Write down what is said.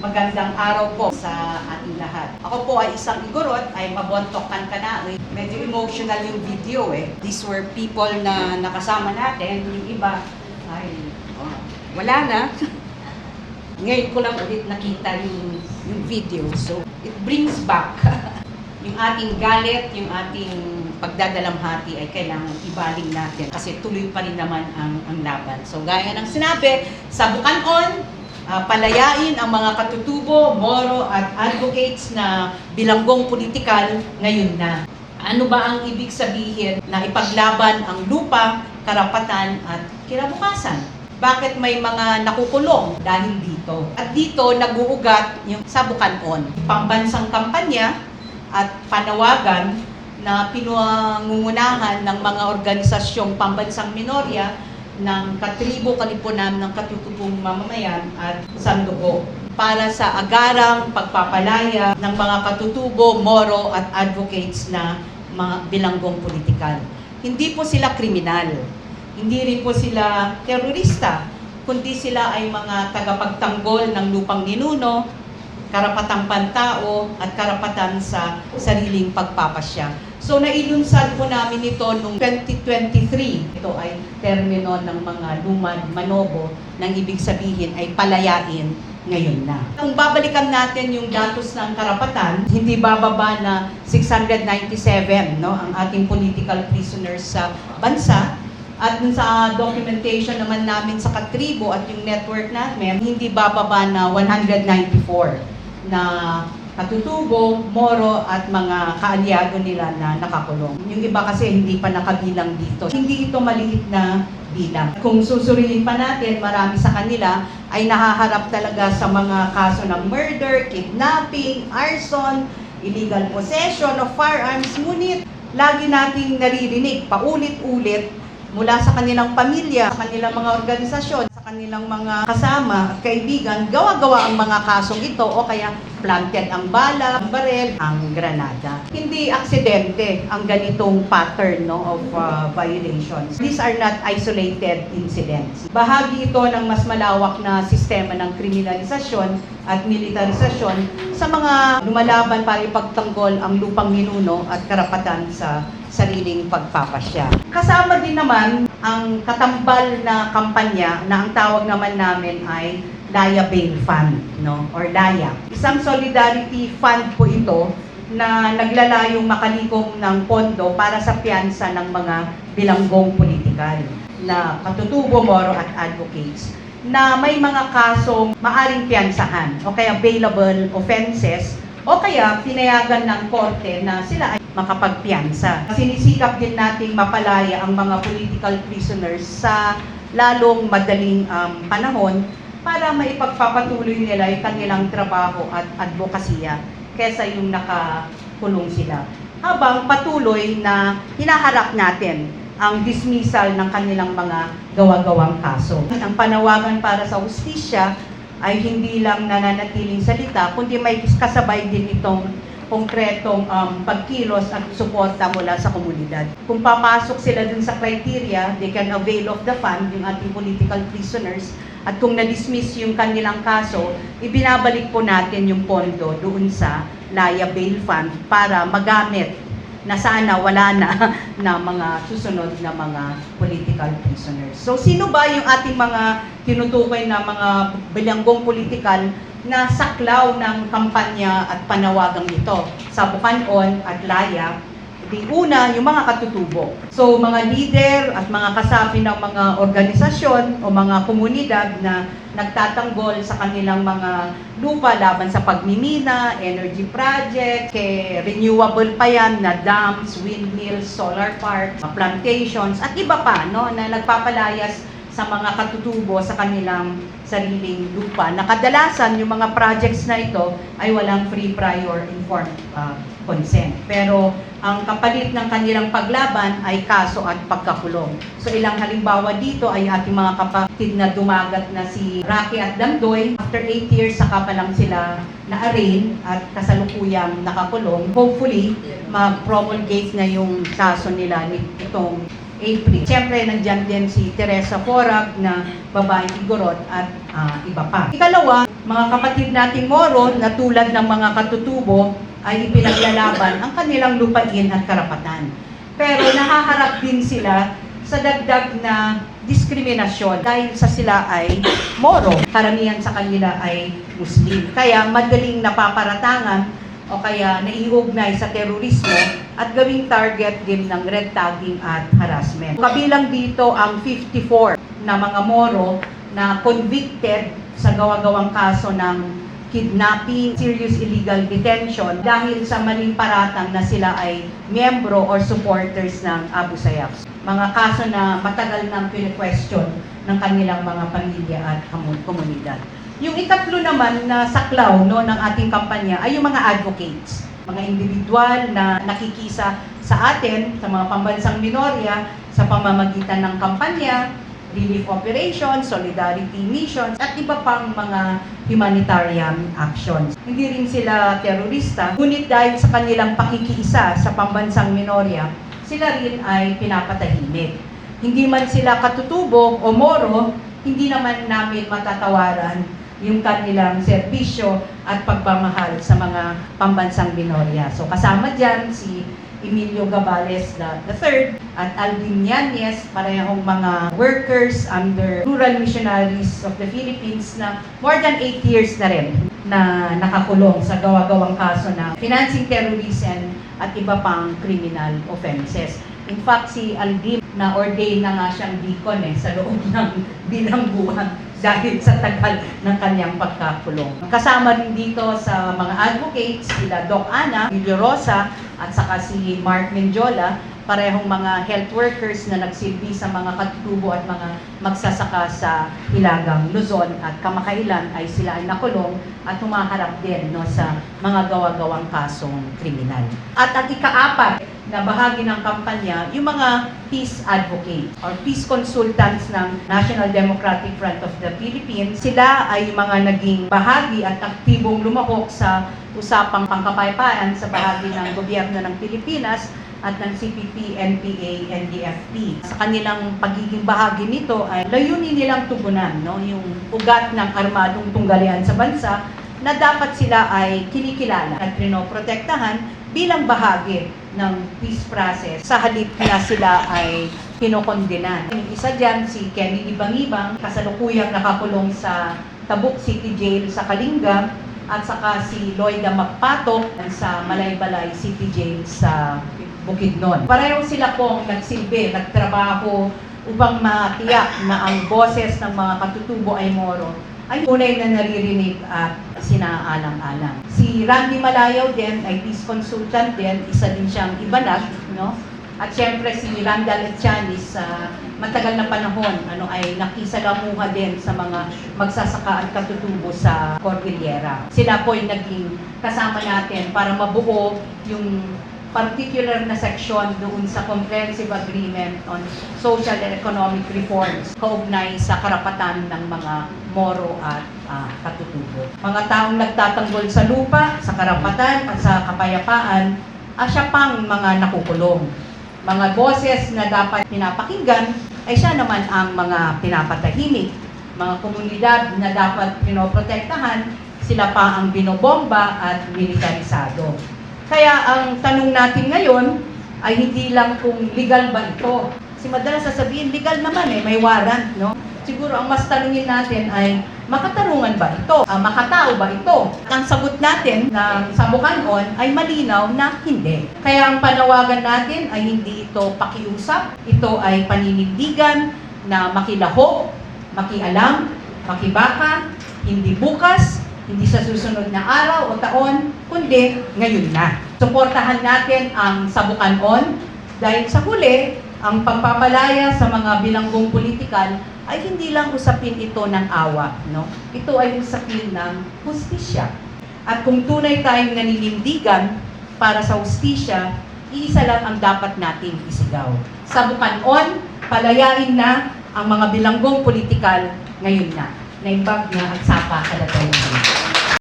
Magandang araw po sa ating lahat. Ako po ay isang Igorot, ay mabontokan ka na. Medyo emotional yung video eh. These were people na nakasama natin. Yung iba ay wala na. Ngayon ko lang ulit nakita yung video. So, it brings back yung ating galit, yung ating pagdadalamhati ay kailangan ibaling natin kasi tuloy pa rin naman ang laban. So, gaya ng sinabi, sa Bukanoon, palayain ang mga katutubo, moro at advocates na bilanggong politikal ngayon na. Ano ba ang ibig sabihin na ipaglaban ang lupa, karapatan at kinabukasan? Bakit may mga nakukulong dahil dito? At dito nag-uugat yung sa Bukanoon. Pambansang kampanya at panawagan na pinangungunahan ng mga organisasyong pambansang minorya ng katribo kalipunan ng katutubong mamamayan at sandugo para sa agarang pagpapalaya ng mga katutubo, moro at advocates na mga bilanggong politikal. Hindi po sila kriminal, hindi rin po sila terorista, kundi sila ay mga tagapagtanggol ng lupang ninuno, karapatang pantao at karapatan sa sariling pagpapasya. So nailunsad po namin ito noong 2023. Ito ay termino ng mga lumad manobo nang ibig sabihin ay palayain ngayon na. Kung babalikan natin yung datos ng karapatan, hindi bababa na 697 ang ating political prisoners sa bansa. At dun sa documentation naman namin sa katribo at yung network namin, hindi bababa na 194 na katutubo, moro at mga kaalyado nila na nakakulong. Yung iba kasi hindi pa nakabilang dito. Hindi ito maliit na bilang. Kung susuriin pa natin, marami sa kanila ay nahaharap talaga sa mga kaso ng murder, kidnapping, arson, illegal possession of firearms. Ngunit lagi nating naririnig paulit-ulit mula sa kanilang pamilya, sa kanilang mga organisasyon, sa kanilang mga kasama at kaibigan, gawa-gawa ang mga kasong ito o kaya planted ang bala, ang barel, ang granada. Hindi aksidente ang ganitong pattern of violations. These are not isolated incidents. Bahagi ito ng mas malawak na sistema ng kriminalisasyon at militarisasyon sa mga lumalaban para ipagtanggol ang lupang ninuno at karapatan sa sariling pagpapasya. Kasama din naman ang katambal na kampanya na ang tawag naman namin ay Laya Bail Fund, or Laya. Isang solidarity fund po ito na naglalayong makalikom ng pondo para sa piyansa ng mga bilanggong politikal na katutubo, moro at advocates na may mga kasong maaring piyansahan o kaya bailable offenses o kaya pinayagan ng korte na sila ay makapagpiyansa. Sinisikap din nating mapalaya ang mga political prisoners sa lalong madaling panahon para maipagpapatuloy nila yung kanilang trabaho at advokasya kesa yung nakakulong sila. Habang patuloy na hinaharap natin ang dismissal ng kanilang mga gawa-gawang kaso. Ang panawagan para sa hustisya ay hindi lang nananatiling salita, kundi may kasabay din itong konkretong pagkilos at suporta mula sa komunidad. Kung papasok sila dun sa criteria, they can avail of the fund, yung ating political prisoners, at kung na-dismiss yung kanilang kaso, ibinabalik po natin yung pondo doon sa Laya Bail Fund para magamit na sana wala na mga susunod na mga political prisoners. So sino ba yung ating mga tinutukoy na mga bilanggong politikal na saklaw ng kampanya at panawagang ito sa Bukanoon at Laya? Di una, yung mga katutubo. So, mga leader at mga kasapi ng mga organisasyon o mga komunidad na nagtatanggol sa kanilang mga lupa laban sa pagmimina, energy project, renewable pa yan na dams, windmills, solar parks, plantations, at iba pa na nagpapalayas sa mga katutubo sa kanilang sariling lupa. Nakadalasan, yung mga projects na ito ay walang free, prior, informed consent. Pero ang kapalit ng kanilang paglaban ay kaso at pagkakulong. So ilang halimbawa dito ay ating mga kapatid na dumagat na si Rocky at Damdoy. After 8 years, saka pa lang sila na-arraign at kasalukuyang nakakulong. Hopefully, mag-promulgate na yung kaso nila nitong April. Siyempre, nandyan din si Teresa Porag na babaeng Igorot at iba pa. Ikalawa, mga kapatid nating Moro na tulad ng mga katutubo ay ipinaglalaban ang kanilang lupain at karapatan. Pero nahaharap din sila sa dagdag na diskriminasyon dahil sa sila ay Moro. Karamihan sa kanila ay Muslim. Kaya madaling napaparatangan o kaya naiugnay sa terorismo at gawing target din ng red tagging at harassment. Kabilang dito ang 54 na mga Moro na convicted sa gawa-gawang kaso ng kidnapping, serious illegal detention dahil sa maling paratang na sila ay miyembro or supporters ng Abu Sayyaf. Mga kaso na matagal nang pine-question ng kanilang mga pamilya at komunidad. Yung ikatlo naman na saklaw ng ating kampanya ay yung mga advocates, mga individual na nakikisa sa atin, sa mga pambansang minorya, sa pamamagitan ng kampanya, relief operations, solidarity missions, at iba pang mga humanitarian actions. Hindi rin sila terorista, ngunit dahil sa kanilang pakikiisa sa pambansang minorya, sila rin ay pinapatahimik. Hindi man sila katutubo o Moro, hindi naman namin matatawaran yung kanilang serbisyo at pagmamahal sa mga pambansang minorya. So kasama dyan si Emilio Gabales III at Alvin Yanez, parehong mga workers under Rural Missionaries of the Philippines na more than 8 years na rin na nakakulong sa gawa-gawang kaso na financing terrorism at iba pang criminal offenses. In fact, si Alvin na ordain na nga siyang deacon sa loob ng bilangguan dahil sa tagal ng kanyang pagkakulong. Kasama rin dito sa mga advocates, sila Doc Ana, Julio Rosa, at saka si Mark Menjola, parehong mga health workers na nagsilbi sa mga katutubo at mga magsasaka sa Hilagang Luzon at kamakailan ay sila ay nakulong at humaharap din sa mga gawa-gawang kasong kriminal. At ang ikaapat na bahagi ng kampanya, yung mga peace advocate or peace consultants ng National Democratic Front of the Philippines. Sila ay mga naging bahagi at aktibong lumahok sa usapang pangkapayapaan sa bahagi ng gobyerno ng Pilipinas at ng CPP, NPA, NDFP. Sa kanilang pagiging bahagi nito ay layunin nilang tugunan yung ugat ng armadong tunggalian sa bansa na dapat sila ay kinikilala at pinoprotektahan bilang bahagi ng peace process sa halip na sila ay kinokondenan. Yung isa dyan, si Kennedy Bangibang, kasalukuyang nakakulong sa Tabuk City Jail sa Kalinga, at saka si Loida Magpatok sa Malaybalay City Jail sa Bukidnon. Pareho sila pong nagsilbi, nagtrabaho upang matiyak na ang boses ng mga katutubo ay Moro ay tunay na naririnig at sinaalang-alang. Si Randy Malayaw din ay peace consultant din, isa din siyang ibanag, At syempre si Randall Etchanis sa matagal na panahon ay nakisalamuha din sa mga magsasaka at katutubo sa Cordillera. Sila po ay naging kasama natin para mabuo yung particular na section doon sa Comprehensive Agreement on Social and Economic Reforms kaugnay sa karapatan ng mga Moro at katutubo. Mga taong nagtatanggol sa lupa, sa karapatan at sa kapayapaan, siya pang mga nakukulong. Mga boses na dapat pinapakinggan ay siya naman ang mga pinapatahimik. Mga komunidad na dapat pinoprotektahan, sila pa ang binobomba at militarisado. Kaya ang tanong natin ngayon ay hindi lang kung legal ba ito. Kasi madalas sasabihin, legal naman may warrant, Siguro ang mas tanungin natin ay, makatarungan ba ito? Makatao ba ito? Ang sagot natin ng Sabukanon ay malinaw na hindi. Kaya ang panawagan natin ay hindi ito pakiusap, ito ay paninindigan na makilahok, makialam, makibaka, hindi bukas, hindi sa susunod na araw o taon, kundi ngayon na. Suportahan natin ang Sabukanon dahil sa huli, ang pagpapalaya sa mga bilanggong politikal ay hindi lang usapin ito ng awa, Ito ay usapin ng hustisya. At kung tunay tayong naninindigan para sa hustisya, iisa lang ang dapat nating isigaw. Sabukanon, palayain na ang mga bilanggong politikal ngayon na. Naimbag niya at sapa kalagay.